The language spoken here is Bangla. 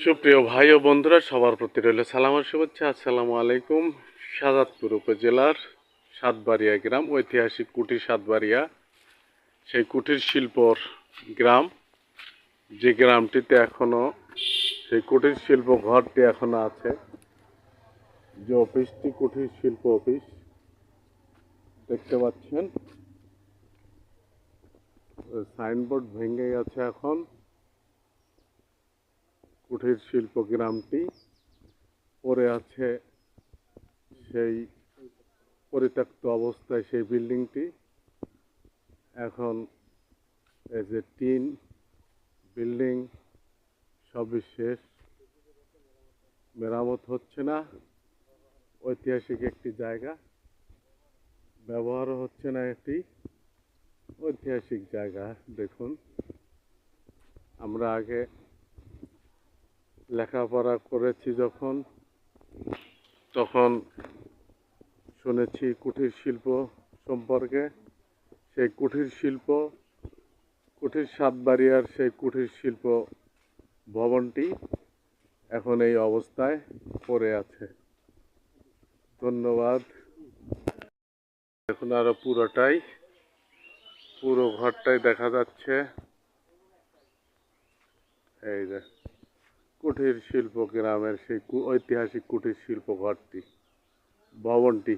সুপ্রিয় ভাই ও বন্ধুরা, সবার প্রতি রইল সালাম ও শুভেচ্ছা। আসসালামু আলাইকুম। শাহাদাতপুর উপজেলার সাতবাড়িয়া গ্রাম, ঐতিহাসিক কুটির সাতবাড়িয়া, সেই কুটির শিল্পর গ্রাম, যে গ্রামটিতে এখনো সেই কুটির শিল্প ঘরটি এখনো আছে। যে অফিসটি কুটির শিল্প অফিস দেখতে পাচ্ছেন, সাইনবোর্ড ভেঙে গেছে। এখন কুটির শিল্প গ্রামটি পড়ে আছে সেই পরিত্যক্ত অবস্থায়। সেই বিল্ডিংটি এখন এই যে টিন বিল্ডিং, সবই শেষ, মেরামত হচ্ছে না। ঐতিহাসিক একটি জায়গা, ব্যবহারও হচ্ছে না। একটি ঐতিহাসিক জায়গা। দেখুন, আমরা আগে লেখাপড়া করেছি যখন, তখন শুনেছি কুটির শিল্প সম্পর্কে। সেই কুটির শিল্প, কুটির সাতবাড়িয়ার সেই কুটির শিল্প ভবনটি এখন এই অবস্থায় পড়ে আছে। ধন্যবাদ। এখন আরো পুরো ঘরটাই দেখা যাচ্ছে। এই যে কুটির শিল্প গ্রামের সেই ঐতিহাসিক কুটির শিল্প ঘরটি, ভবনটি।